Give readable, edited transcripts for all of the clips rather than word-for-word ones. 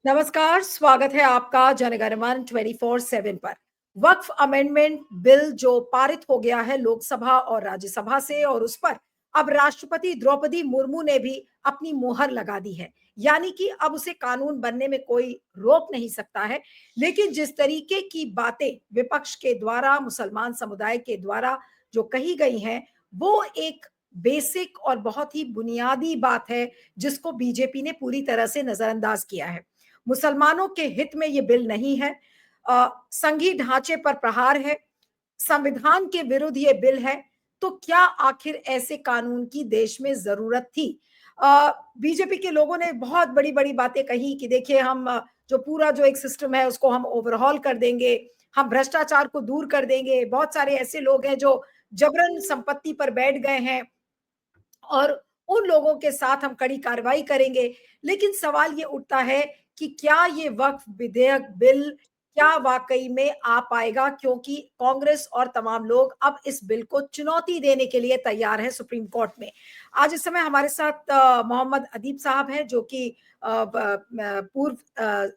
नमस्कार, स्वागत है आपका जनगणमन 24/7 पर। वक्फ अमेंडमेंट बिल जो पारित हो गया है लोकसभा और राज्यसभा से और उस पर अब राष्ट्रपति द्रौपदी मुर्मू ने भी अपनी मोहर लगा दी है। यानी कि अब उसे कानून बनने में कोई रोक नहीं सकता है। लेकिन जिस तरीके की बातें विपक्ष के द्वारा, मुसलमान समुदाय के द्वारा जो कही गई हैं, वो एक बेसिक और बहुत ही बुनियादी बात है, जिसको बीजेपी ने पूरी तरह से नजरअंदाज किया है। मुसलमानों के हित में ये बिल नहीं है। संघीय ढांचे पर प्रहार है, संविधान के विरुद्ध ये बिल है। तो क्या आखिर ऐसे कानून की देश में जरूरत थी? बीजेपी के लोगों ने बहुत बड़ी बड़ी बातें कही कि देखिए हम जो पूरा जो एक सिस्टम है उसको हम ओवरहॉल कर देंगे, हम भ्रष्टाचार को दूर कर देंगे। बहुत सारे ऐसे लोग हैं जो जबरन संपत्ति पर बैठ गए हैं और उन लोगों के साथ हम कड़ी कार्रवाई करेंगे। लेकिन सवाल ये उठता है कि क्या ये वक्फ विधेयक बिल क्या वाकई में आ पाएगा, क्योंकि कांग्रेस और तमाम लोग अब इस बिल को चुनौती देने के लिए तैयार है सुप्रीम कोर्ट में। आज इस समय हमारे साथ मोहम्मद अदीब साहब हैं, जो कि पूर्व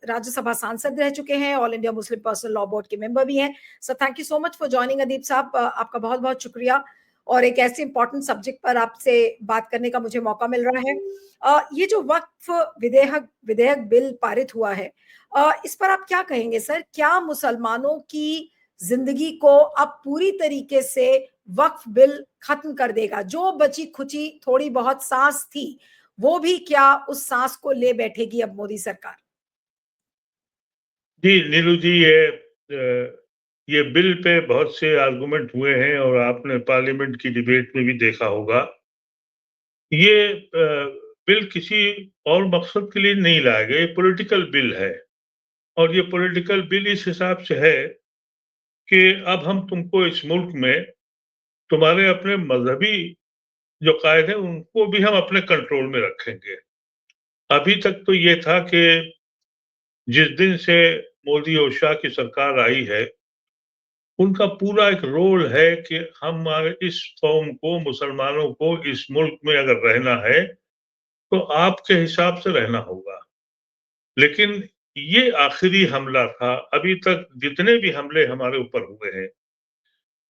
राज्यसभा सांसद रह चुके हैं, All India Muslim Personal Law Board के मेंबर भी हैं। So thank you so much for joining Adeeb साहब, आपका बहुत बहुत शुक्रिया और एक ऐसे इंपॉर्टेंट सब्जेक्ट पर आपसे बात करने का मुझे मौका मिल रहा है। ये जो वक्फ विधेयक विधेयक बिल पारित हुआ है, इस पर आप क्या कहेंगे सर? क्या मुसलमानों की जिंदगी को अब पूरी तरीके से वक्फ बिल खत्म कर देगा? जो बची खुची थोड़ी बहुत सांस थी, वो भी क्या उस सांस को ले बैठेगी अब मोदी सरकार? जी नीलू जी, ये बिल पे बहुत से आर्गुमेंट हुए हैं और आपने पार्लियामेंट की डिबेट में भी देखा होगा। ये बिल किसी और मकसद के लिए नहीं लाया गया, ये पॉलिटिकल बिल है। और ये पॉलिटिकल बिल इस हिसाब से है कि अब हम तुमको इस मुल्क में तुम्हारे अपने मजहबी जो कायदे हैं उनको भी हम अपने कंट्रोल में रखेंगे। अभी तक तो ये था कि जिस दिन से मोदी और शाह की सरकार आई है, उनका पूरा एक रोल है कि हमारे इस कौम को, मुसलमानों को इस मुल्क में अगर रहना है तो आपके हिसाब से रहना होगा। लेकिन ये आखिरी हमला था। अभी तक जितने भी हमले हमारे ऊपर हुए हैं,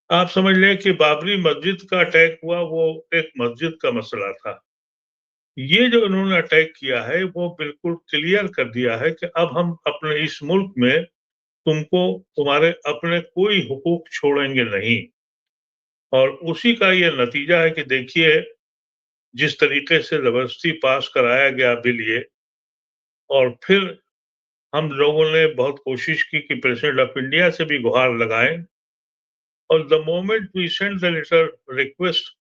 आप समझ लें कि बाबरी मस्जिद का अटैक हुआ, वो एक मस्जिद का मसला था। ये जो इन्होंने अटैक किया है वो बिल्कुल क्लियर कर दिया है कि अब हम अपने इस मुल्क में तुमको तुम्हारे अपने कोई हुकूक छोड़ेंगे नहीं। और उसी का ये नतीजा है कि देखिए जिस तरीके से जबरदस्ती पास कराया गया बिल ये, और फिर हम लोगों ने बहुत कोशिश की कि प्रेसिडेंट ऑफ इंडिया से भी गुहार लगाएं, और the moment we send the letter request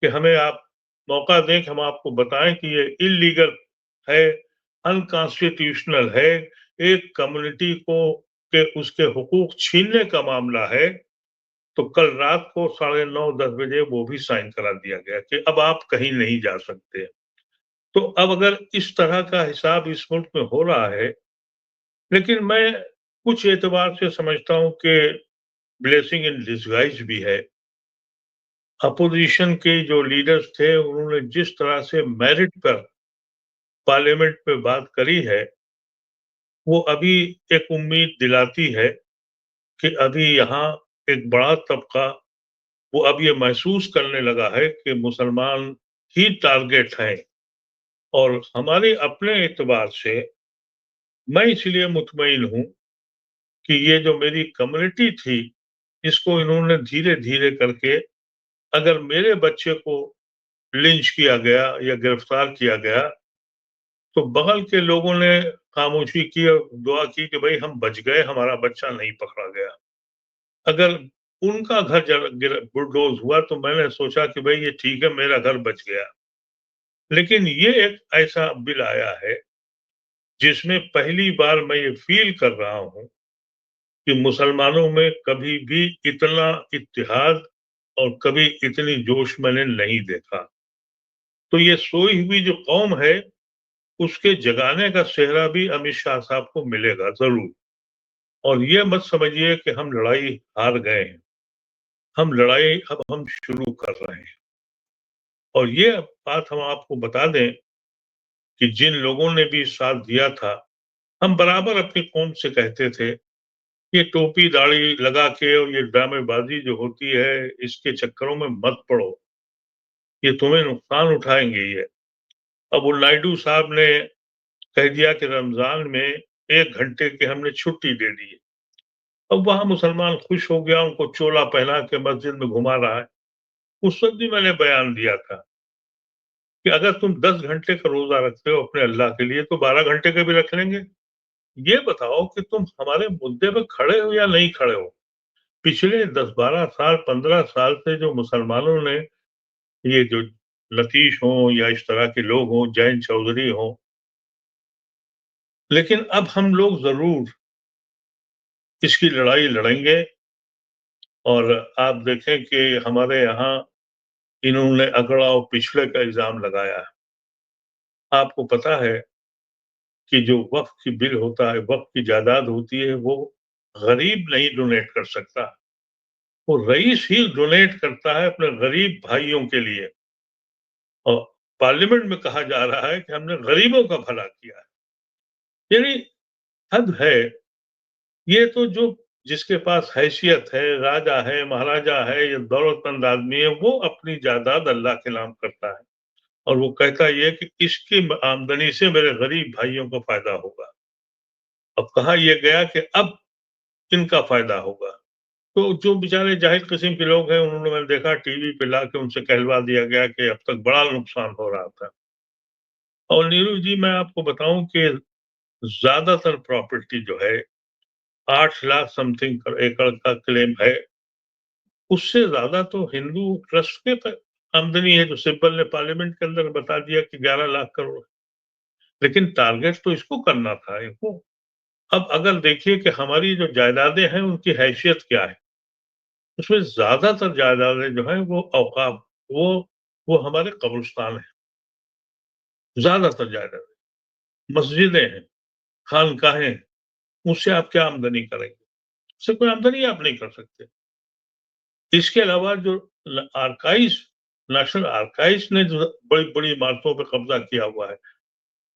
कि हमें आप मौका दें कि हम आपको बताएं कि ये इलीगल है, अनकॉन्स्टिट्यूशनल है, एक कम्युनिटी को के उसके हुकूक छीनने का मामला है, तो कल रात को 9:30-10 बजे वो भी साइन करा दिया गया कि अब आप कहीं नहीं जा सकते। तो अब अगर इस तरह का हिसाब इस मुल्क में हो रहा है, लेकिन मैं कुछ एतबार से समझता हूं कि ब्लेसिंग इन डिसगाइज भी है। अपोजिशन के जो लीडर्स थे उन्होंने जिस तरह से मेरिट पर पार्लियामेंट में बात करी है, वो अभी एक उम्मीद दिलाती है कि अभी यहाँ एक बड़ा तबका वो अब ये महसूस करने लगा है कि मुसलमान ही टारगेट हैं। और हमारे अपने एतबार से मैं इसलिए मुतमईन हूं कि ये जो मेरी कम्युनिटी थी, इसको इन्होंने धीरे धीरे करके, अगर मेरे बच्चे को लिंच किया गया या गिरफ्तार किया गया तो बगल के लोगों ने खामोशी की और दुआ की कि भाई हम बच गए, हमारा बच्चा नहीं पकड़ा गया। अगर उनका घर बुलडोज हुआ तो मैंने सोचा कि भाई ये ठीक है, मेरा घर बच गया। लेकिन ये एक ऐसा बिल आया है जिसमें पहली बार मैं ये फील कर रहा हूं कि मुसलमानों में कभी भी इतना इत्तेहाद और कभी इतनी जोश मैंने नहीं देखा। तो ये सोई हुई जो कौम है, उसके जगाने का सेहरा भी अमित शाह साहब को मिलेगा जरूर। और ये मत समझिए कि हम लड़ाई हार गए हैं, हम लड़ाई अब हम शुरू कर रहे हैं। और ये बात हम आपको बता दें कि जिन लोगों ने भी साथ दिया था, हम बराबर अपनी कौम से कहते थे, ये टोपी दाढ़ी लगा के और ये ड्रामेबाजी जो होती है, इसके चक्करों में मत पड़ो, ये तुम्हें नुकसान उठाएंगे ये। अब वो नायडू साहब ने कह दिया कि रमजान में 1 घंटे की हमने छुट्टी दे दी है। अब वहां मुसलमान खुश हो गया, उनको चोला पहना के मस्जिद में घुमा रहा है। उस वक्त भी मैंने बयान दिया था कि अगर तुम 10 घंटे का रोजा रखते हो अपने अल्लाह के लिए, तो 12 घंटे का भी रख लेंगे। ये बताओ कि तुम हमारे मुद्दे पे खड़े हो या नहीं खड़े हो। पिछले 10-12 साल 15 साल से जो मुसलमानों ने, ये जो लतीश हो या इस तरह के लोग हों, जैन चौधरी हो, लेकिन अब हम लोग जरूर इसकी लड़ाई लड़ेंगे। और आप देखें कि हमारे यहाँ इन्होंने अगड़ा और पिछड़े का इल्जाम लगाया है। आपको पता है कि जो वक्फ की बिल होता है, वक्फ की जायदाद होती है, वो गरीब नहीं डोनेट कर सकता, वो रईस ही डोनेट करता है अपने गरीब भाइयों के लिए। और पार्लियामेंट में कहा जा रहा है कि हमने गरीबों का भला किया है। यानी हद है। ये तो जो जिसके पास हैसियत है, राजा है, महाराजा है या दौलतमंद आदमी है, वो अपनी जायदाद अल्लाह के नाम करता है और वो कहता ये कि इसकी आमदनी से मेरे गरीब भाइयों को फायदा होगा। अब कहा यह गया कि अब इनका फायदा होगा। तो जो बेचारे जाहिल किस्म के लोग हैं, उन्होंने मैंने देखा टीवी पे ला के उनसे कहलवा दिया गया कि अब तक बड़ा नुकसान हो रहा था। और नीरू जी, मैं आपको बताऊं कि ज्यादातर प्रॉपर्टी जो है 8 लाख समथिंग एकड़ का क्लेम है, उससे ज्यादा तो हिंदू ट्रस्ट के आमदनी है, जो सिब्बल ने पार्लियामेंट के अंदर बता दिया कि 11 लाख करोड़। लेकिन टारगेट तो इसको करना था इनको। अब अगर देखिए कि हमारी जो जायदादें हैं उनकी हैसियत क्या है, उसमें ज्यादातर जायदादें जो है वो औकाफ, वो हमारे कब्रिस्तान है। ज्यादातर जायदादें मस्जिदें हैं, खानकाहें हैं। उससे आप क्या आमदनी करेंगे? उससे कोई आमदनी आप नहीं कर सकते। इसके अलावा जो आर्काइव्स, नेशनल आर्काइव्स ने जो बड़ी बड़ी इमारतों पर कब्जा किया हुआ है,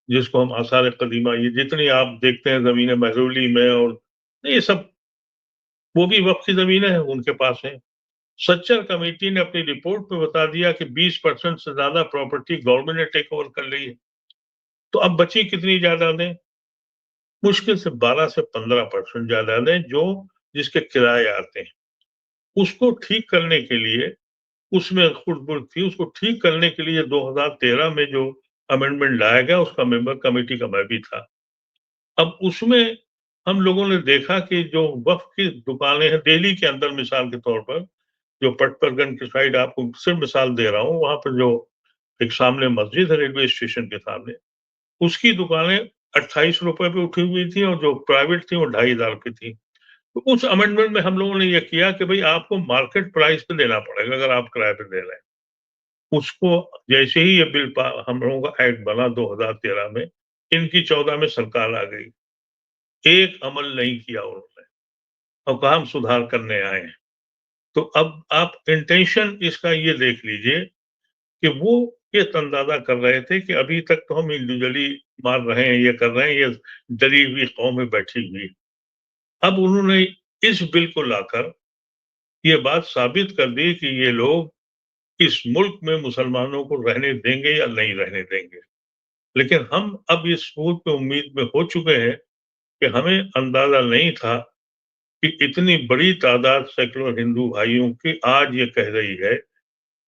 जिसको हम आसार कदीमा, ये जितनी आप देखते हैं जमीनें महरौली में, और ये सब वो भी वक्त की जमीनें हैं, उनके पास है। सच्चर कमेटी ने अपनी रिपोर्ट में बता दिया कि 20% से ज्यादा प्रॉपर्टी गवर्नमेंट ने टेक ओवर कर ली है। तो अब बची कितनी जायदादें? मुश्किल से 12 से 15% जायदादें जो जिसके किराए आते हैं। उसको ठीक करने के लिए, उसमें खुरदबुर्द थी, उसको ठीक करने के लिए 2013 में जो अमेंडमेंट लाया गया, उसका मेंबर कमेटी का मैं भी था। अब उसमें हम लोगों ने देखा कि जो वक्फ की दुकानें हैं दिल्ली के अंदर, मिसाल के तौर पर जो पटपरगंज की साइड, आपको सिर्फ मिसाल दे रहा हूँ, वहां पर जो एक सामने मस्जिद है रेलवे स्टेशन के सामने, उसकी दुकानें 28 रुपए पे उठी हुई थी और जो प्राइवेट थी वो 2,500 की थी। तो उस अमेंडमेंट में हम लोगों ने ये किया कि भाई आपको मार्केट प्राइस पे देना पड़ेगा अगर आप किराए पे दे रहे हैं। उसको जैसे ही ये बिल हम लोगों का एक्ट बना 2013 में, इनकी 14 में सरकार आ गई, एक अमल नहीं किया उन्होंने और कहा हम सुधार करने आए हैं। तो अब आप इंटेंशन इसका ये देख लीजिए कि वो ये अंदाजा कर रहे थे कि अभी तक तो हम इंडिविजुअली मार रहे हैं, ये कर रहे हैं, ये डरी हुई कौम में बैठी हुई। अब उन्होंने इस बिल को लाकर ये बात साबित कर दी कि ये लोग इस मुल्क में मुसलमानों को रहने देंगे या नहीं रहने देंगे। लेकिन हम अब इस सोच पे उम्मीद में हो चुके हैं कि हमें अंदाजा नहीं था कि इतनी बड़ी तादाद सैकड़ों हिंदू भाइयों की आज ये कह रही है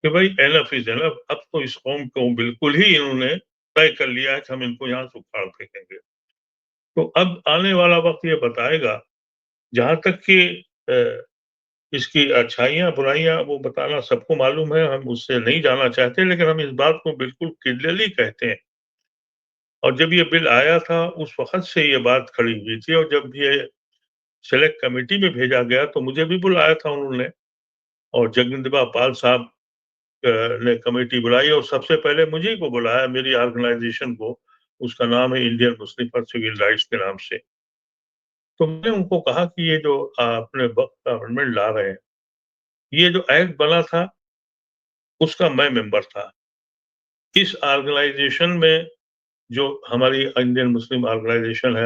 कि भाई एनफ इज एनफ, अब तो इस कौम को बिल्कुल ही इन्होंने तय कर लिया है कि हम इनको यहाँ से उखाड़ फेंकेंगे। तो अब आने वाला वक्त ये बताएगा। जहां तक कि इसकी अच्छाइयाँ बुराइयाँ वो बताना सबको मालूम है, हम उससे नहीं जाना चाहते, लेकिन हम इस बात को बिल्कुल क्लियरली कहते हैं। और जब ये बिल आया था उस वक्त से ये बात खड़ी हुई थी, और जब ये सेलेक्ट कमेटी में भेजा गया तो मुझे भी बुलाया था उन्होंने, और जगदम्बिका पाल साहब ने कमेटी बुलाई और सबसे पहले मुझे को बुलाया, मेरी ऑर्गेनाइजेशन को। उसका नाम है Indian Muslim for civil rights के नाम से। तो मैंने उनको कहा कि ये जो अपने वक्त अमेंडमेंट ला रहे हैं, ये जो एक्ट बना था उसका मैं मेंबर था। इस ऑर्गेनाइजेशन में जो हमारी इंडियन मुस्लिम ऑर्गेनाइजेशन है,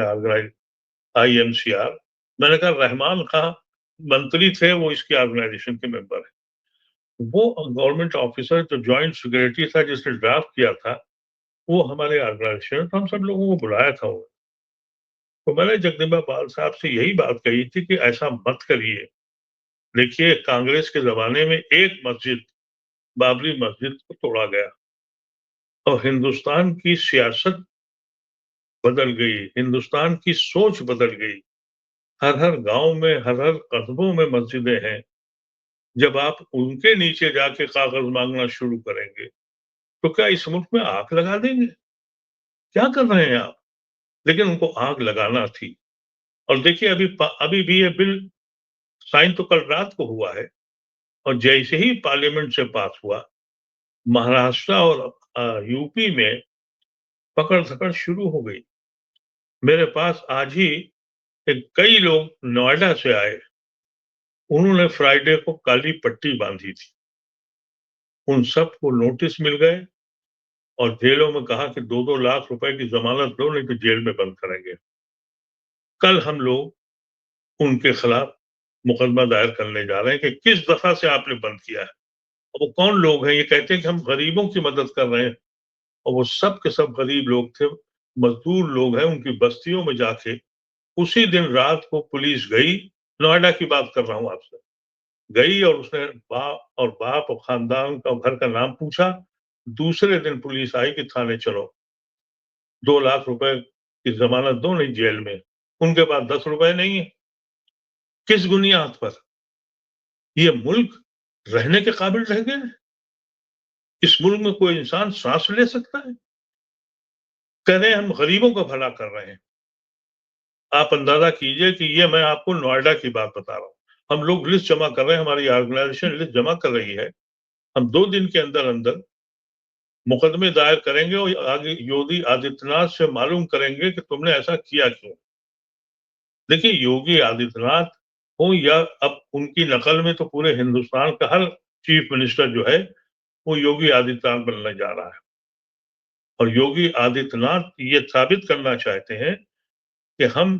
IMCR, मैंने कहा रहमान खां मंत्री थे, वो इसकी ऑर्गेनाइजेशन के मेंबर है। वो गवर्नमेंट ऑफिसर जो जॉइंट सेक्रेटरी था, जिसने ड्राफ्ट किया था, वो हमारे ऑर्गेनाइजेशन, तो हम सब लोगों को बुलाया था वो। तो मैंने जगदम्बा पाल साहब से यही बात कही थी कि ऐसा मत करिए। देखिए, कांग्रेस के जमाने में एक मस्जिद, बाबरी मस्जिद को तोड़ा गया और हिंदुस्तान की सियासत बदल गई, हिंदुस्तान की सोच बदल गई। हर हर गांव में, हर हर कस्बों में मस्जिदें हैं। जब आप उनके नीचे जाके कागज मांगना शुरू करेंगे, तो क्या इस मुल्क में आग लगा देंगे? क्या कर रहे हैं आप? लेकिन उनको आग लगाना थी। और देखिए, अभी भी ये बिल साइन तो कल रात को हुआ है, और जैसे ही पार्लियामेंट से पास हुआ, महाराष्ट्र और यूपी में पकड़ धकड़ शुरू हो गई। मेरे पास आज ही कई लोग नोएडा से आए, उन्होंने फ्राइडे को काली पट्टी बांधी थी। उन सबको नोटिस मिल गए और जेलों में कहा कि 2-2 लाख रुपए की जमानत दो, नहीं तो जेल में बंद करेंगे। कल हम लोग उनके खिलाफ मुकदमा दायर करने जा रहे हैं कि किस दफा से आपने बंद किया है। और वो कौन लोग हैं? ये कहते हैं कि हम गरीबों की मदद कर रहे हैं, और वो सब के सब गरीब लोग थे, मजदूर लोग हैं। उनकी बस्तियों में जाके उसी दिन रात को पुलिस गई, नोएडा की बात कर रहा हूं आपसे, गई और उसने बाप और खानदान का, घर का नाम पूछा। दूसरे दिन पुलिस आई कि थाने चलो, 2 लाख रुपए की जमानत दो, नहीं जेल में। उनके पास 10 रुपए नहीं है। किस बुनियाद पर ये मुल्क रहने के काबिल रह गए? इस मुल्क में कोई इंसान सांस ले सकता है? कह रहे हैं हम गरीबों का भला कर रहे हैं। आप अंदाजा कीजिए कि ये मैं आपको नोएडा की बात बता रहा हूं। हम लोग लिस्ट जमा कर रहे हैं, हमारी ऑर्गेनाइजेशन लिस्ट जमा कर रही है। हम 2 दिन के अंदर अंदर मुकदमे दायर करेंगे और आगे योगी आदित्यनाथ से मालूम करेंगे कि तुमने ऐसा किया क्यों। देखिए, योगी आदित्यनाथ हो या अब उनकी नकल में तो पूरे हिंदुस्तान का हर चीफ मिनिस्टर जो है वो योगी आदित्यनाथ बनने जा रहा है। और योगी आदित्यनाथ ये साबित करना चाहते हैं कि हम,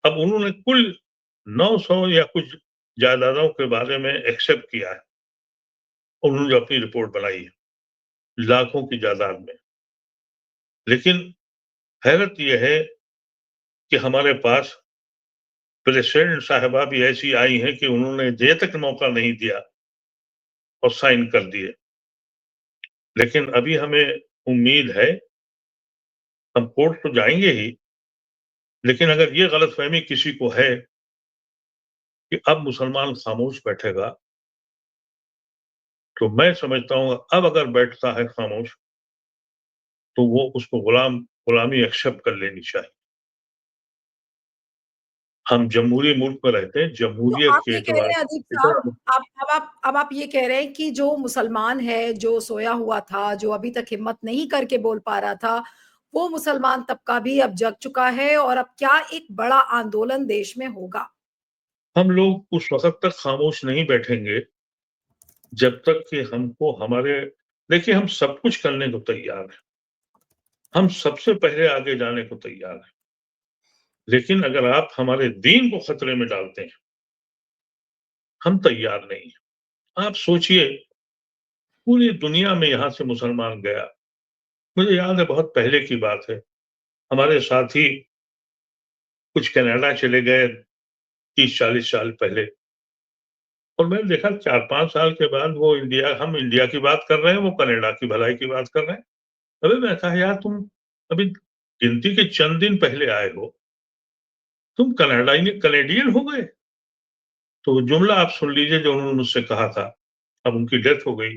अब उन्होंने कुल 900 या कुछ जायदादों के बारे में एक्सेप्ट किया है। उन्होंने जो अपनी रिपोर्ट बनाई है, लाखों की जायदाद में। लेकिन हैरत यह है कि हमारे पास प्रेसिडेंट साहिबा भी ऐसी आई हैं कि उन्होंने ये तक मौका नहीं दिया और साइन कर दिए। लेकिन अभी हमें उम्मीद है, हम कोर्ट तो जाएंगे ही, लेकिन अगर ये गलतफहमी किसी को है कि अब मुसलमान खामोश बैठेगा, तो मैं समझता हूं अब अगर बैठता है खामोश, तो वो उसको गुलामी एक्सेप्ट कर लेनी चाहिए। हम जमहूरी मुल्क में रहते हैं, तो जमहूरियत आप के ये कह एतबार रहे हैं अदीब साहब, से। अब आप ये कह रहे हैं कि जो मुसलमान है, जो सोया हुआ था, जो अभी तक हिम्मत नहीं करके बोल पा रहा था, वो मुसलमान तबका भी अब जग चुका है और अब क्या एक बड़ा आंदोलन देश में होगा। हम लोग उस वक्त तक खामोश नहीं बैठेंगे जब तक कि हमको हमारे, देखिए, हम सब कुछ करने को तैयार हैं, हम सबसे पहले आगे जाने को तैयार हैं। लेकिन अगर आप हमारे दीन को खतरे में डालते हैं, हम तैयार नहीं हैं। आप सोचिए, पूरी दुनिया में यहां से मुसलमान गया। मुझे याद है, बहुत पहले की बात है, हमारे साथी कुछ कनाडा चले गए 30-40 साल पहले, और मैंने देखा 4-5 साल के बाद वो हम इंडिया की बात कर रहे हैं, वो कनाडा की भलाई की बात कर रहे हैं। अबे मैं कहा, यार तुम अभी गिनती के चंद दिन पहले आए हो, तुम कनेडियन हो गए। तो जुमला आप सुन लीजिए जो उन्होंने मुझसे कहा था। अब उनकी डेथ हो गई,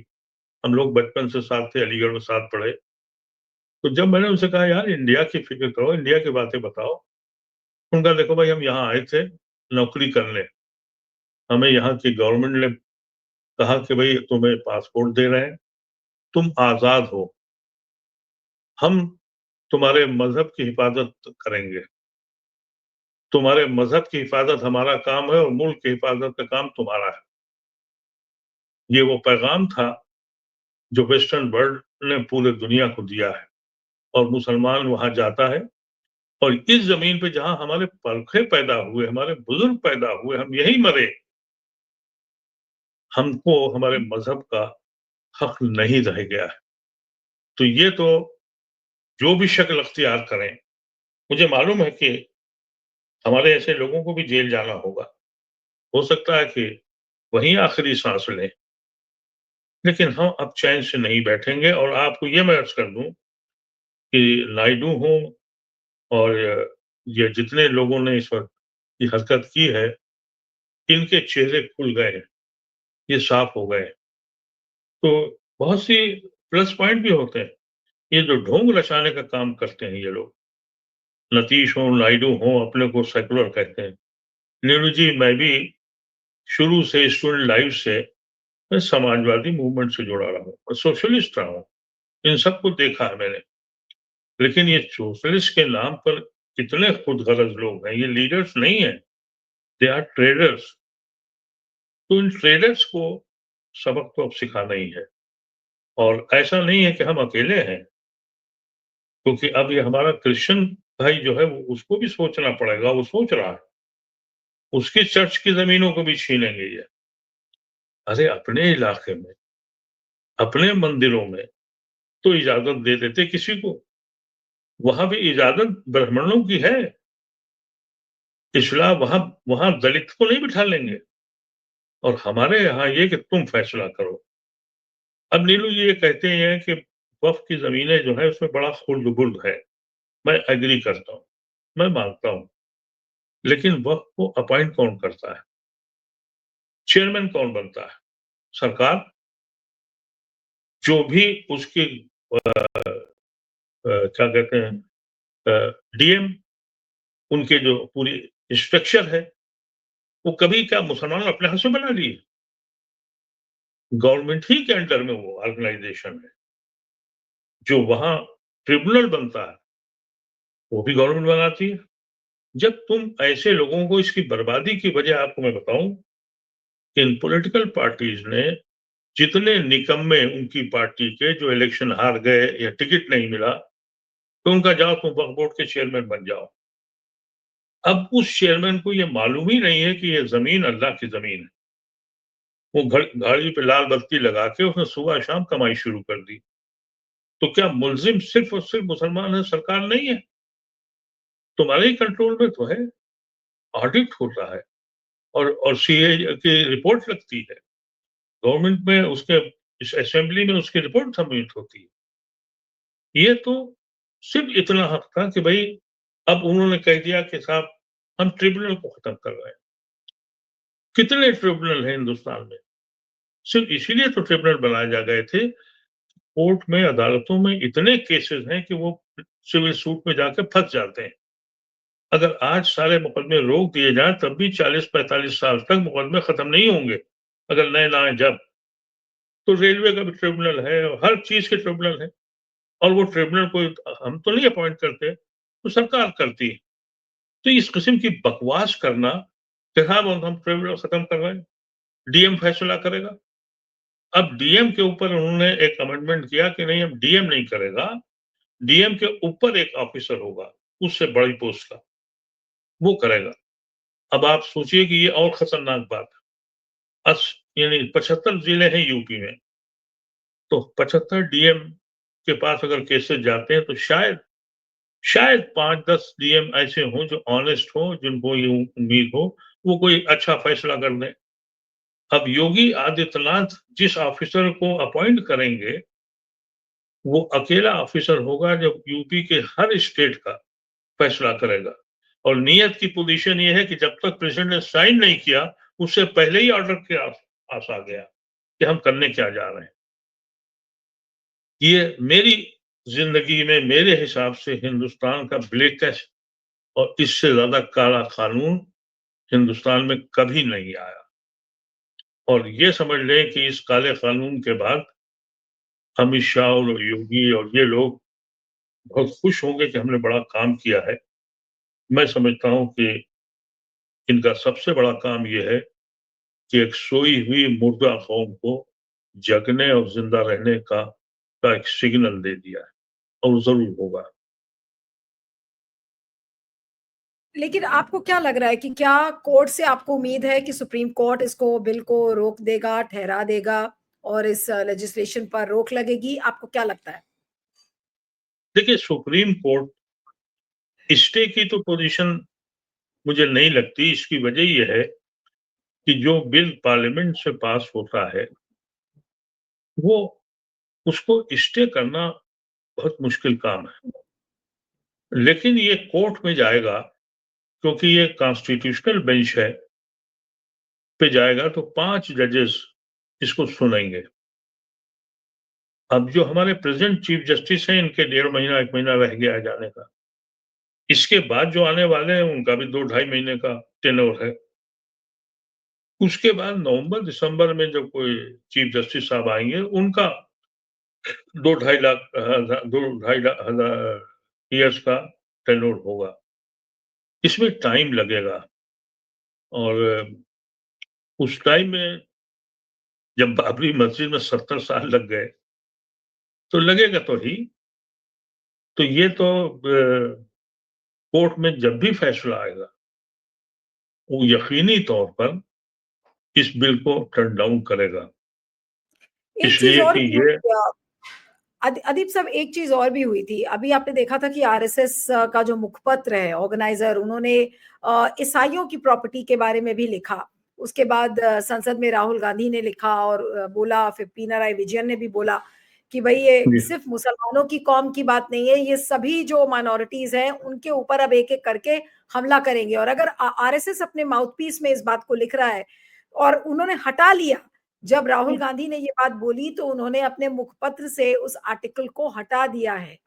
हम लोग बचपन से साथ थे, अलीगढ़ में साथ पढ़े। तो जब मैंने उनसे कहा, यार इंडिया की फिक्र करो, इंडिया की बातें बताओ, उनका, देखो भाई, हम यहाँ आए थे नौकरी करने, हमें यहाँ की गवर्नमेंट ने कहा कि भाई तुम्हें पासपोर्ट दे रहे हैं, तुम आजाद हो, हम तुम्हारे मजहब की हिफाजत करेंगे, तुम्हारे मजहब की हिफाजत हमारा काम है और मुल्क की हिफाजत का काम तुम्हारा है। ये वो पैगाम था जो वेस्टर्न वर्ल्ड ने पूरे दुनिया को दिया है। और मुसलमान वहां जाता है, और इस जमीन पे जहां हमारे पुरखे पैदा हुए, हमारे बुजुर्ग पैदा हुए, हम यही मरे, हमको हमारे मजहब का हक नहीं रह गया है। तो ये तो जो भी शक्ल अख्तियार करें, मुझे मालूम है कि हमारे ऐसे लोगों को भी जेल जाना होगा, हो सकता है कि वहीं आखिरी सांस लें, लेकिन हम अब चैन से नहीं बैठेंगे। और आपको ये मैं अर्ज कर दूं कि नायडू हों और ये जितने लोगों ने इस वक्त ये हरकत की है, इनके चेहरे खुल गए हैं, ये साफ हो गए हैं। तो बहुत सी प्लस पॉइंट भी होते हैं। ये जो ढोंग रचाने का काम करते हैं ये लोग, नीतीश हो, नायडू हो, अपने को सेकुलर कहते हैं। नीरू जी, मैं भी शुरू से स्टूडेंट लाइफ से मैं समाजवादी मूवमेंट से जुड़ा रहा हूँ और सोशलिस्ट रहा हूँ, इन सबको देखा है मैंने। लेकिन ये सोशलिस्ट के नाम पर कितने खुदगर्ज लोग हैं, ये लीडर्स नहीं है, दे आर ट्रेडर्स। तो इन ट्रेडर्स को सबक तो अब सिखाना ही है। और ऐसा नहीं है कि हम अकेले हैं, क्योंकि अब ये हमारा क्रिश्चियन भाई जो है वो उसको भी सोचना पड़ेगा, वो सोच रहा है, उसकी चर्च की जमीनों को भी छीनेंगे ये। अरे अपने इलाके में, अपने मंदिरों में तो इजाजत दे देते किसी को, वहां भी इजाजत ब्राह्मणों की है, इस्लाम वहां वहां दलित को नहीं बिठा लेंगे। और हमारे यहाँ ये कि तुम फैसला करो। अब नीलू जी ये कहते हैं कि वक्फ की जमीनें जो है उसमें बड़ा खुर्द बुर्द है, मैं एग्री करता हूँ, मैं मानता हूँ, लेकिन वक्फ को अपॉइंट कौन करता है, चेयरमैन कौन बनता है? सरकार। जो भी उसकी क्या कहते हैं, डीएम, उनके जो पूरी स्ट्रक्चर है, वो कभी क्या मुसलमान अपने हाथ से बना लिए? गवर्नमेंट ही के अंडर में वो ऑर्गेनाइजेशन है। जो वहां ट्रिब्यूनल बनता है वो भी गवर्नमेंट बनाती है। जब तुम ऐसे लोगों को, इसकी बर्बादी की वजह आपको मैं बताऊं, इन पॉलिटिकल पार्टीज ने जितने निकम्मे उनकी पार्टी के जो इलेक्शन हार गए या टिकट नहीं मिला, तो उनका जाओ तुम वक्फ बोर्ड के चेयरमैन बन जाओ। अब उस चेयरमैन को ये मालूम ही नहीं है कि ये जमीन अल्लाह की जमीन है। वो गाड़ी पे लाल बत्ती लगा के उसने सुबह शाम कमाई शुरू कर दी। तो क्या मुलजिम सिर्फ और सिर्फ मुसलमान है, सरकार नहीं है? तुम्हारे ही कंट्रोल में तो है, ऑडिट होता है और सीए की रिपोर्ट लगती है, गवर्नमेंट में उसके इस असेंबली में उसकी रिपोर्ट सबमिट होती है। ये तो सिर्फ इतना हक था कि भाई अब उन्होंने कह दिया कि साहब हम ट्रिब्यूनल को खत्म कर रहे हैं। कितने ट्रिब्यूनल हैं हिंदुस्तान में? सिर्फ इसीलिए तो ट्रिब्यूनल बनाए जा गए थे। कोर्ट में, अदालतों में इतने केसेस हैं कि वो सिविल सूट में जाकर फंस जाते हैं। अगर आज सारे मुकदमे रोक दिए जाए तब भी 40-45 साल तक मुकदमे खत्म नहीं होंगे, अगर नए ना आए जब। तो रेलवे का भी ट्रिब्यूनल है और हर चीज के ट्रिब्यूनल है, और वो ट्रिब्यूनल को हम तो नहीं अपॉइंट करते, तो सरकार करती है। तो इस किस्म की बकवास करना कि हाँ हम ट्रिब्यूनल खत्म कर रहे हैं, डीएम फैसला करेगा। अब डीएम के ऊपर उन्होंने एक अमेंडमेंट किया कि नहीं, अब डीएम नहीं करेगा, डीएम के ऊपर एक ऑफिसर होगा उससे बड़ी पोस्ट का, वो करेगा। अब आप सोचिए कि ये और खतरनाक बात है। यानी 75 जिले हैं यूपी में, तो 75 डीएम के पास अगर केसेस जाते हैं तो शायद शायद 5-10 डीएम ऐसे हों जो ऑनेस्ट हों, जिनको ये उम्मीद हो वो कोई अच्छा फैसला कर दें। अब योगी आदित्यनाथ जिस ऑफिसर को अपॉइंट करेंगे, वो अकेला ऑफिसर होगा जब यूपी के हर स्टेट का फैसला करेगा। और नियत की पोजीशन ये है कि जब तक प्रेसिडेंट ने साइन नहीं किया, उससे पहले ही ऑर्डर के आस आ गया कि हम करने क्या जा रहे हैं। ये मेरी जिंदगी में मेरे हिसाब से हिंदुस्तान का ब्लैकेस्ट और इससे ज्यादा काला कानून हिंदुस्तान में कभी नहीं आया। और ये समझ लें कि इस काले कानून के बाद अमित शाह और योगी और ये लोग बहुत खुश होंगे कि हमने बड़ा काम किया है। मैं समझता हूं कि इनका सबसे बड़ा काम यह है कि एक सोई हुई मुर्दा कौम को जगने और जिंदा रहने का एक सिग्नल दे दिया है। और जरूर होगा। लेकिन आपको क्या लग रहा है कि क्या कोर्ट से आपको उम्मीद है कि सुप्रीम कोर्ट इसको बिल को रोक देगा, ठहरा देगा और इस लेजिस्लेशन पर रोक लगेगी? आपको क्या लगता है? देखिए, सुप्रीम कोर्ट स्टे की तो पोजीशन मुझे नहीं लगती। इसकी वजह यह है कि जो बिल पार्लियामेंट से पास होता है वो उसको स्टे करना बहुत मुश्किल काम है। लेकिन ये कोर्ट में जाएगा, क्योंकि ये कॉन्स्टिट्यूशनल बेंच है, पे जाएगा तो 5 जजेस इसको सुनेंगे। अब जो हमारे प्रेजेंट चीफ जस्टिस हैं, इनके 1.5 महीना 1 महीना रह गया है जाने का। इसके बाद जो आने वाले हैं उनका भी 2 ढाई महीने का टेन्योर है। उसके बाद नवंबर दिसंबर में जब कोई चीफ जस्टिस साहब आएंगे, उनका 2 ढाई हजार ईयर्स का टेन्योर होगा। इसमें टाइम लगेगा और उस टाइम में जब बाबरी मस्जिद में 70 साल लग गए तो लगेगा तो ही। तो ये तो कोर्ट में जब भी फैसला आएगा वो यकीनी तौर पर इस बिल को टर्न डाउन करेगा, एक चीज इसलिए और कि भी ये हुई, अदीप साहब, एक चीज और भी हुई थी। अभी आपने देखा था कि आरएसएस का जो मुखपत्र है, ऑर्गेनाइजर, उन्होंने ईसाइयों की प्रॉपर्टी के बारे में भी लिखा। उसके बाद संसद में राहुल गांधी ने लिखा और बोला, फिर पिनाराई विजयन ने भी बोला कि भाई ये सिर्फ मुसलमानों की कौम की बात नहीं है, ये सभी जो माइनॉरिटीज हैं उनके ऊपर अब एक एक करके हमला करेंगे। और अगर आरएसएस अपने माउथपीस में इस बात को लिख रहा है और उन्होंने हटा लिया, जब राहुल गांधी ने ये बात बोली तो उन्होंने अपने मुखपत्र से उस आर्टिकल को हटा दिया है।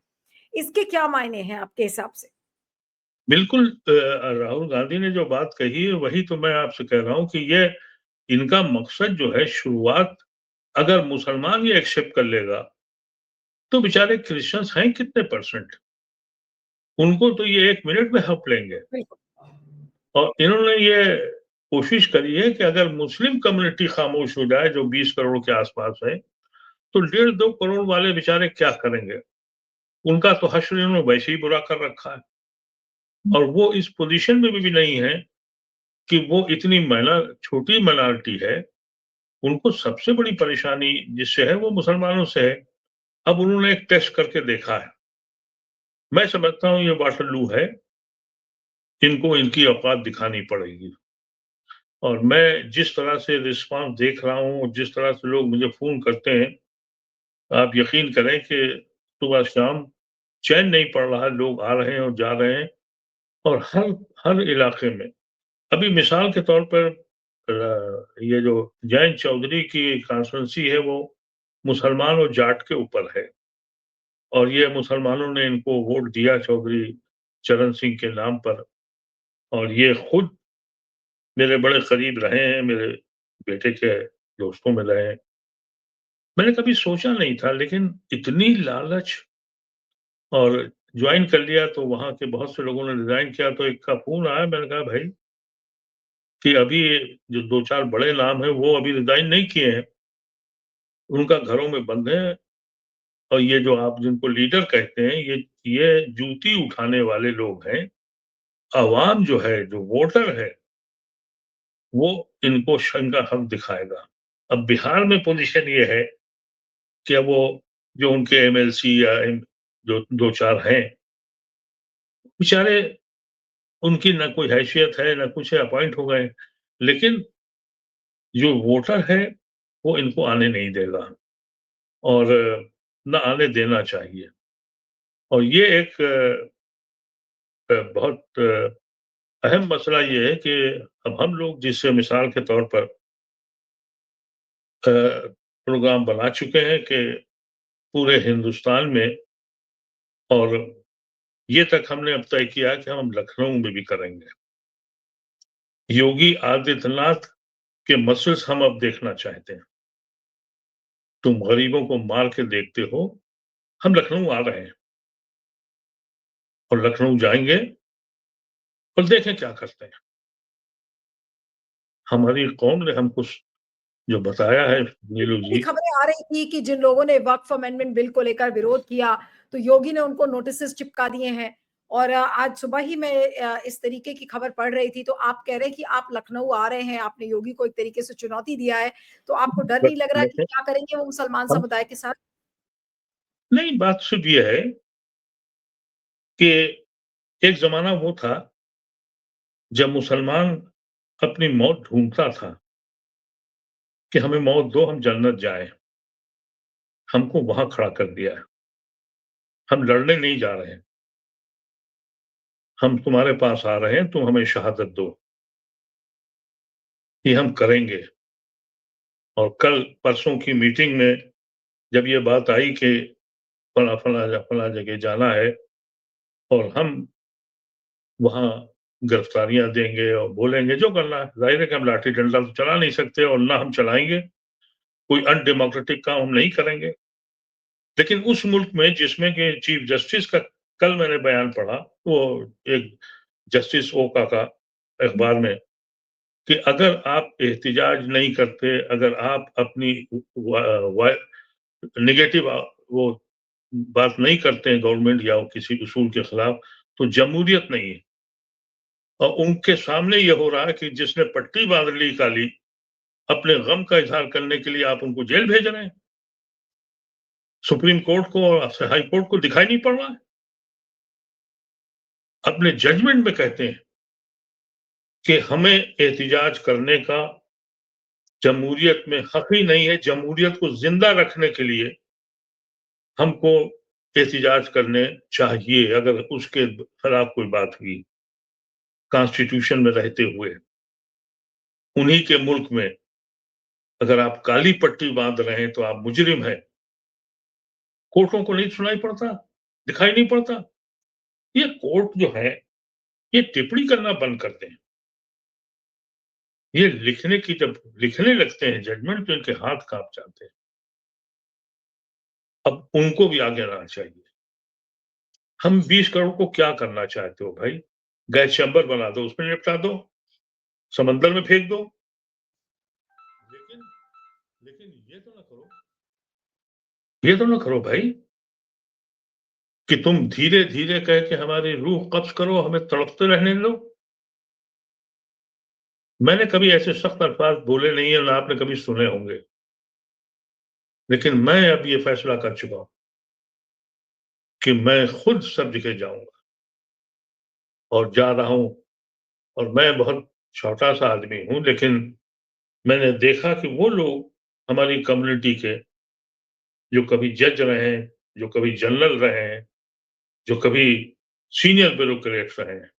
इसके क्या मायने हैं आपके हिसाब से? बिल्कुल, राहुल गांधी ने जो बात कही है वही तो मैं आपसे कह रहा हूं कि ये इनका मकसद जो है, शुरुआत अगर मुसलमान ये एक्सेप्ट कर लेगा तो बेचारे क्रिश्चियंस हैं कितने परसेंट, उनको तो ये 1 मिनट में हप लेंगे। बिल्कुल। और इन्होंने ये कोशिश करी है कि अगर मुस्लिम कम्युनिटी खामोश हो जाए, जो 20 करोड़ के आसपास है, तो 1.5-2 करोड़ वाले बेचारे क्या करेंगे? उनका तो हश्र इन्होंने वैसे ही बुरा कर रखा है। और वो इस पोजीशन में भी नहीं है कि वो इतनी छोटी माइनॉरिटी है। उनको सबसे बड़ी परेशानी जिससे है वो मुसलमानों से है। अब उन्होंने एक टेस्ट करके देखा है। मैं समझता हूँ ये वाटरलू है, इनको इनकी औकात दिखानी पड़ेगी। और मैं जिस तरह से रिस्पांस देख रहा हूँ, जिस तरह से लोग मुझे फोन करते हैं, आप यकीन करें कि सुबह शाम चैन नहीं पड़ रहा है। लोग आ रहे हैं और जा रहे हैं, और हर हर इलाके में। अभी मिसाल के तौर पर ये जो जयंत चौधरी की कॉन्स्टिट्यूंसी है वो मुसलमान और जाट के ऊपर है, और ये मुसलमानों ने इनको वोट दिया चौधरी चरण सिंह के नाम पर। और ये खुद मेरे बड़े करीब रहे हैं, मेरे बेटे के दोस्तों में रहे हैं। मैंने कभी सोचा नहीं था, लेकिन इतनी लालच। और ज्वाइन कर लिया तो वहां के बहुत से लोगों ने रिजाइन किया, तो एक का फोन आया। मैंने कहा भाई कि अभी जो 2-4 बड़े नाम हैं वो अभी रिजाइन नहीं किए हैं, उनका घरों में बंद है। और ये जो आप जिनको लीडर कहते हैं, ये जूती उठाने वाले लोग हैं। अवाम जो है, जो वोटर है, वो इनको शंका हक दिखाएगा। अब बिहार में पोजीशन ये है कि अब वो जो उनके एमएलसी या जो 2-4 हैं, बेचारे उनकी ना कोई हैसियत है ना कुछ है, अपॉइंट हो गए। लेकिन जो वोटर है वो इनको आने नहीं देगा, और ना आने देना चाहिए। और ये एक बहुत अहम मसला ये है कि अब हम लोग जिस मिसाल के तौर पर प्रोग्राम बना चुके हैं कि पूरे हिंदुस्तान में, और ये तक हमने अब तय किया कि हम लखनऊ में भी करेंगे। योगी आदित्यनाथ के मसल्स हम अब देखना चाहते हैं। तुम गरीबों को मार के देखते हो, हम लखनऊ आ रहे हैं और लखनऊ जाएंगे और देखें क्या करते हैं। हमारी कौम ने हमको जो बताया है, नीलू भी जी। खबरें आ रही थी कि जिन लोगों ने वक्फ अमेंडमेंट बिल को लेकर विरोध किया, तो योगी ने उनको नोटिसेस चिपका दिए हैं। और आज सुबह ही मैं इस तरीके की खबर पढ़ रही थी, तो आप कह रहे हैं कि आप लखनऊ आ रहे हैं, आपने योगी को एक तरीके से चुनौती दिया है, तो आपको डर नहीं लग रहा कि क्या करेंगे वो मुसलमान हम समुदाय के साथ? नहीं, बात सिर्फ ये है कि एक ज़माना वो था जब मुसलमान अपनी मौत ढूँढता था कि हमें मौत दो, हम जन्नत जाएँ। हमको वहाँ खड़ा कर दिया है। हम लड़ने नहीं जा रहे हैं। हम तुम्हारे पास आ रहे हैं, तुम हमें शहादत दो। ये हम करेंगे। और कल परसों की मीटिंग में जब ये बात आई कि फला जगह जाना है और हम वहाँ गिरफ्तारियाँ देंगे और बोलेंगे जो करना है। ज़ाहिर है कि हम लाठी डंडा तो चला नहीं सकते और ना हम चलाएँगे। कोई अनडेमोक्रेटिक काम हम नहीं करेंगे। लेकिन उस मुल्क में जिसमें कि चीफ जस्टिस का कल मैंने बयान पढ़ा, वो एक जस्टिस ओका का अखबार में, कि अगर आप एहतिजाज नहीं करते, अगर आप अपनी नेगेटिव वो बात नहीं करते हैं गवर्नमेंट या किसी उसूल के खिलाफ, तो जमहूरियत नहीं है। और उनके सामने ये हो रहा है कि जिसने पट्टी बांध ली काली, अपने गम का इजहार करने के लिए आप उनको जेल भेज रहे हैं। सुप्रीम कोर्ट को और हाई कोर्ट को दिखाई नहीं पड़ रहा है? अपने जजमेंट में कहते हैं कि हमें एहतिजाज करने का जमहूरियत में हक ही नहीं है। जमहूरियत को जिंदा रखने के लिए हमको एहतिजाज करने चाहिए अगर उसके खिलाफ कोई बात हुई कॉन्स्टिट्यूशन में रहते हुए। उन्हीं के मुल्क में अगर आप काली पट्टी बांध रहे हैं तो आप मुजरिम हैं। कोर्टों को नहीं सुनाई पड़ता, दिखाई नहीं पड़ता। ये कोर्ट जो है, ये टिप्पणी करना बंद कर दें। ये लिखने की जब लिखने लगते हैं जजमेंट, तो इनके हाथ कांप जाते हैं। अब उनको भी आगे आना चाहिए। हम 20 करोड़ को क्या करना चाहते हो भाई? गैस चैम्बर बना दो, उसमें निपटा दो, समंदर में फेंक दो। लेकिन लेकिन ये तो ना करो भाई कि तुम धीरे धीरे कह के हमारी रूह कब्ज करो, हमें तड़पते रहने दो। मैंने कभी ऐसे सख्त अल्फाज बोले नहीं है, ना आपने कभी सुने होंगे। लेकिन मैं अब ये फैसला कर चुका हूं कि मैं खुद सब जगह जाऊंगा और जा रहा हूं। और मैं बहुत छोटा सा आदमी हूं, लेकिन मैंने देखा कि वो लोग हमारी कम्युनिटी के जो कभी जज रहे हैं, जो कभी जनरल रहे हैं, जो कभी सीनियर ब्यूरोक्रेट रहे हैं,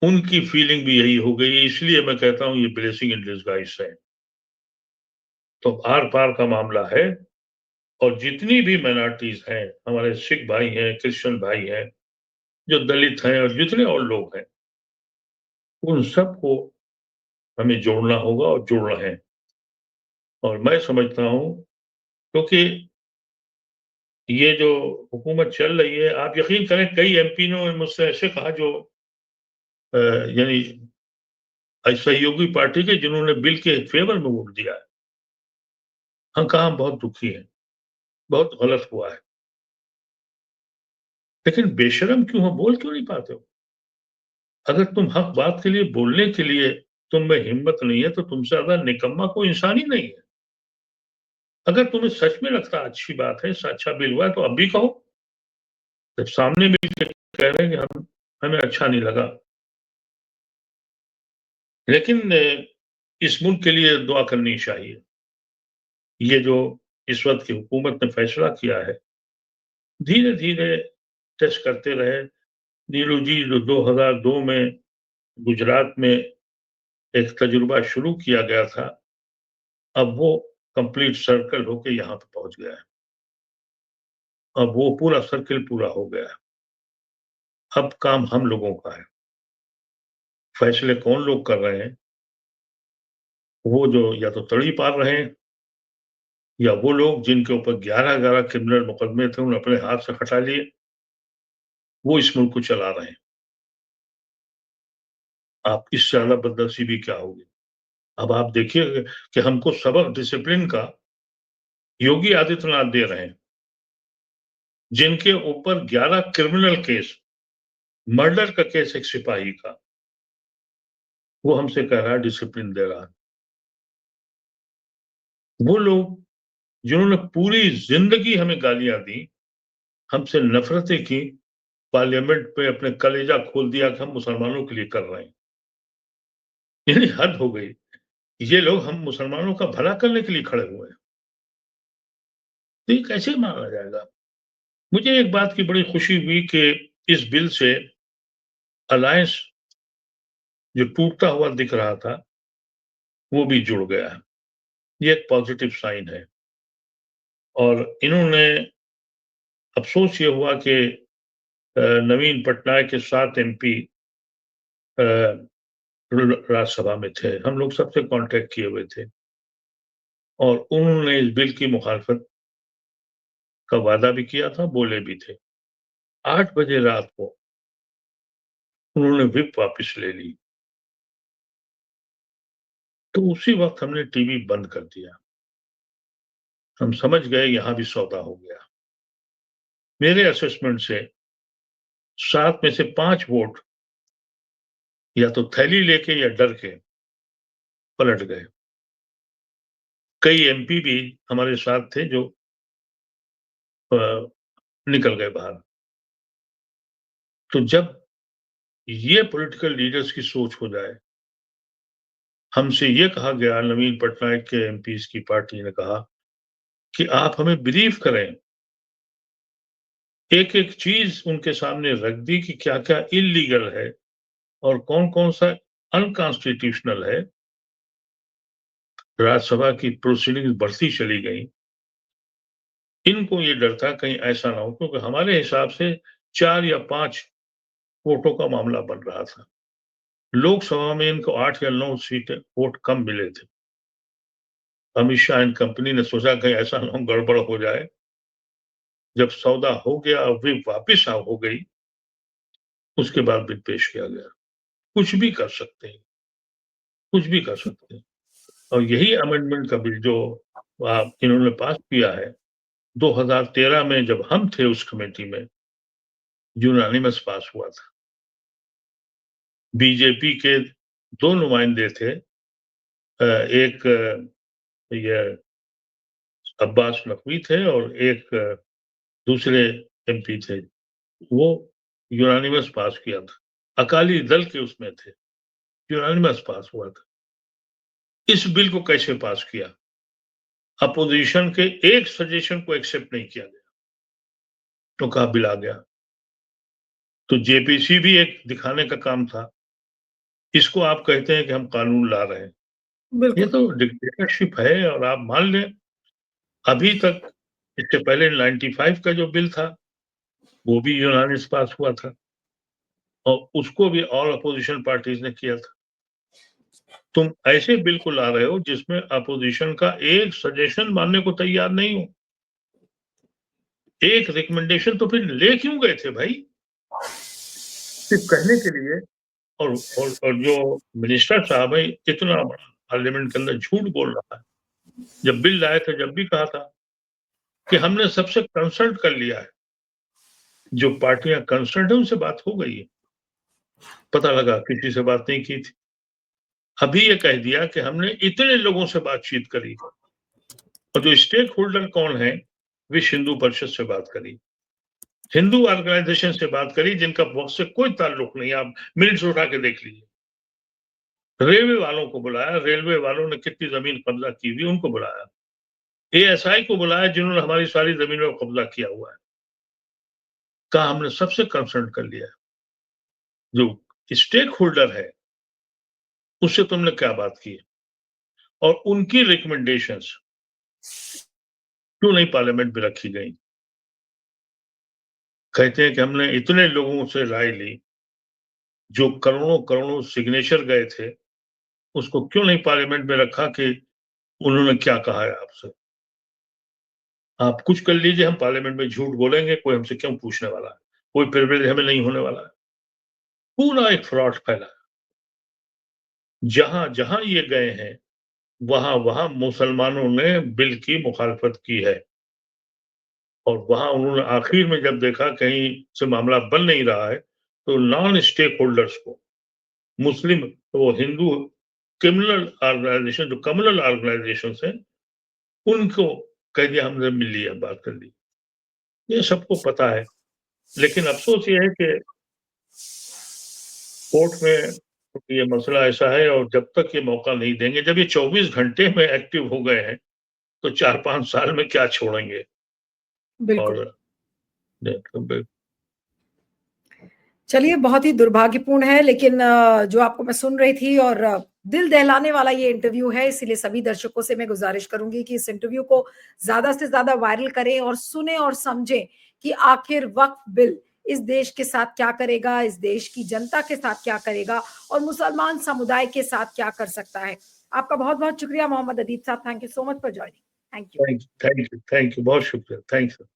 उनकी फीलिंग भी यही हो गई। इसलिए मैं कहता हूं ये ब्लेसिंग इन डिस्गाइज है। तो आर पार का मामला है। और जितनी भी माइनॉरिटीज हैं, हमारे सिख भाई हैं, क्रिश्चियन भाई हैं, जो दलित हैं और जितने और लोग हैं, उन सबको हमें जोड़ना होगा और जोड़ रहे हैं। और मैं समझता हूं क्योंकि ये जो हुकूमत चल रही है, आप यकीन करें कई एमपी ने मुझसे ऐसे कहा जो यानी सहयोगी पार्टी के, जिन्होंने बिल के फेवर में वोट दिया है। हम कहा हम बहुत दुखी हैं, बहुत गलत हुआ है। लेकिन बेशरम क्यों हो, बोल क्यों नहीं पाते हो? अगर तुम हक बात के लिए बोलने के लिए तुम में हिम्मत नहीं है, तो तुमसे ज्यादा निकम्मा कोई इंसान ही नहीं है। अगर तुम्हें सच में लगता अच्छी बात है, अच्छा बिल हुआ है, तो अब भी कहो। जब सामने मिल के कह रहे हैं कि हमें अच्छा नहीं लगा। लेकिन इस मुल्क के लिए दुआ करनी चाहिए। ये जो इस वक्त की हुकूमत ने फैसला किया है, धीरे धीरे टेस्ट करते रहे। नीरू जी जो 2002 में गुजरात में एक तजुर्बा शुरू किया गया था, अब वो कंप्लीट सर्कल होके यहाँ पे पहुंच गया है। अब वो पूरा सर्कल पूरा हो गया है। अब काम हम लोगों का है। फैसले कौन लोग कर रहे हैं? वो जो या तो तड़ी पार रहे हैं, या वो लोग जिनके ऊपर 11-11 क्रिमिनल मुकदमे थे, उन्हें अपने हाथ से हटा लिए, वो इस मुल्क को चला रहे हैं। आप इससे ज्यादा बदनसीबी क्या होगी? अब आप देखिए कि हमको सबक डिसिप्लिन का योगी आदित्यनाथ दे रहे हैं। जिनके ऊपर 11 क्रिमिनल केस, मर्डर का केस एक सिपाही का, वो हमसे कह रहा है डिसिप्लिन दे रहा है। वो लोग जिन्होंने पूरी जिंदगी हमें गालियां दी, हमसे नफरतें की, पार्लियामेंट पे अपने कलेजा खोल दिया कि हम मुसलमानों के लिए कर रहे हैं। यानी हद हो गई। ये लोग हम मुसलमानों का भला करने के लिए खड़े हुए हैं, तो ये कैसे माना जाएगा? मुझे एक बात की बड़ी खुशी हुई कि इस बिल से अलायंस जो टूटता हुआ दिख रहा था, वो भी जुड़ गया है। ये एक पॉजिटिव साइन है। और इन्होंने, अफसोस ये हुआ कि नवीन पटनायक के 7 एमपी राज्यसभा में थे, हम लोग सबसे कांटेक्ट किए हुए थे, और उन्होंने इस बिल की मुखालफत का वादा भी किया था, बोले भी थे। 8 बजे रात को उन्होंने व्हिप वापस ले ली, तो उसी वक्त हमने टीवी बंद कर दिया। हम समझ गए यहां भी सौदा हो गया। मेरे असेसमेंट से 7 में से 5 वोट या तो थैली लेके या डर के पलट गए। कई एमपी भी हमारे साथ थे जो निकल गए बाहर। तो जब ये पॉलिटिकल लीडर्स की सोच हो जाए, हमसे ये कहा गया, नवीन पटनायक के एमपीज की पार्टी ने कहा कि आप हमें बिलीव करें, एक एक चीज उनके सामने रख दी कि क्या क्या इलीगल है और कौन कौन सा अनकॉन्स्टिट्यूशनल है। राज्यसभा की प्रोसीडिंग्स बढ़ती चली गई। इनको ये डर था कहीं ऐसा ना हो, क्योंकि हमारे हिसाब से 4 या 5 वोटों का मामला बन रहा था। लोकसभा में इनको 8 या 9 सीटें वोट कम मिले थे। अमित शाह एंड कंपनी ने सोचा कहीं ऐसा ना हो गड़बड़ हो जाए। जब सौदा हो गया और वे वापिस हो गई, उसके बाद बिल पेश किया गया। कुछ भी कर सकते हैं, कुछ भी कर सकते हैं। और यही अमेंडमेंट का बिल जो इन्होंने पास किया है, 2013 में जब हम थे उस कमेटी में, यूनानिमस पास हुआ था। बीजेपी के 2 नुमाइंदे थे, एक ये अब्बास नकवी थे और एक दूसरे एमपी थे। वो यूनानिमस पास किया था। अकाली दल के उसमें थे, यूनानिमस पास हुआ था। इस बिल को कैसे पास किया? अपोजिशन के एक सजेशन को एक्सेप्ट नहीं किया गया, तो कहा बिल आ गया। तो जेपीसी भी एक दिखाने का काम था। इसको आप कहते हैं कि हम कानून ला रहे हैं। ये बिल्कुल। तो डिक्टेटरशिप है। और आप मान लें, अभी तक, इससे पहले 95 का जो बिल था, वो भी यूनानिमस पास हुआ था, और उसको भी ऑल अपोजिशन पार्टीज ने किया था। तुम ऐसे बिल को ला रहे हो जिसमें अपोजिशन का एक सजेशन मानने को तैयार नहीं हो। एक रिकमेंडेशन तो फिर ले क्यों गए थे भाई? सिर्फ कहने के लिए। और जो मिनिस्टर साहब है, इतना बड़ा पार्लियामेंट के अंदर झूठ बोल रहा है। जब बिल लाए थे, जब भी कहा था कि हमने सबसे कंसल्ट कर लिया है, जो पार्टियां कंसल्ट है उनसे बात हो गई है। पता लगा किसी से बात नहीं की थी। अभी ये कह दिया कि हमने इतने लोगों से बातचीत करी, और जो स्टेक होल्डर कौन है, विश्व हिंदू परिषद से बात करी, हिंदू ऑर्गेनाइजेशन से बात करी, जिनका वक्त से कोई ताल्लुक नहीं। आप मिनट्स उठा के देख लीजिए। रेलवे वालों को बुलाया, रेलवे वालों ने कितनी जमीन कब्जा की हुई उनको बुलाया। एएसआई को बुलाया, जिन्होंने हमारी सारी जमीनों पर कब्जा किया हुआ है। कहा हमने सबसे कंसल्ट कर लिया। जो स्टेक होल्डर है, उससे तुमने क्या बात की, और उनकी रिकमेंडेशंस क्यों नहीं पार्लियामेंट में रखी गई? कहते हैं कि हमने इतने लोगों से राय ली, जो करोड़ों करोड़ों सिग्नेचर गए थे, उसको क्यों नहीं पार्लियामेंट में रखा कि उन्होंने क्या कहा है आपसे? आप कुछ कर लीजिए, हम पार्लियामेंट में झूठ बोलेंगे, कोई हमसे क्यों पूछने वाला है? कोई प्रिविलेज हमें नहीं होने वाला है। पूरा एक फ्रॉड फैला। जहां जहां ये गए हैं, वहां वहां मुसलमानों ने बिल की मुखालफत की है। और वहां उन्होंने आखिर में जब देखा कहीं से मामला बन नहीं रहा है, तो नॉन स्टेक होल्डर्स को, मुस्लिम, वो हिंदू क्रिमिनल ऑर्गेनाइजेशन, जो कम्युनल ऑर्गेनाइजेशन है, उनको कह दिया हमने मिल लिया, बात कर ली। ये सबको पता है, लेकिन अफसोस ये है कि कोर्ट में ये मसला ऐसा है, और जब तक ये मौका नहीं देंगे, जब ये 24 घंटे में एक्टिव हो गए हैं, तो 4-5 साल में क्या छोड़ेंगे। बिल्कुल। और चलिए, बहुत ही दुर्भाग्यपूर्ण है, लेकिन जो आपको मैं सुन रही थी और दिल दहलाने वाला ये इंटरव्यू है, इसीलिए सभी दर्शकों से मैं गुजारिश करूंगी कि इस इंटरव्यू को ज्यादा से ज्यादा वायरल करें और सुने और समझें कि आखिर वक्फ बिल इस देश के साथ क्या करेगा, इस देश की जनता के साथ क्या करेगा और मुसलमान समुदाय के साथ क्या कर सकता है। आपका बहुत बहुत शुक्रिया मोहम्मद अदीब साहब, thank you so much for joining. Thank you. Thank you, बहुत शुक्रिया, थैंक यू।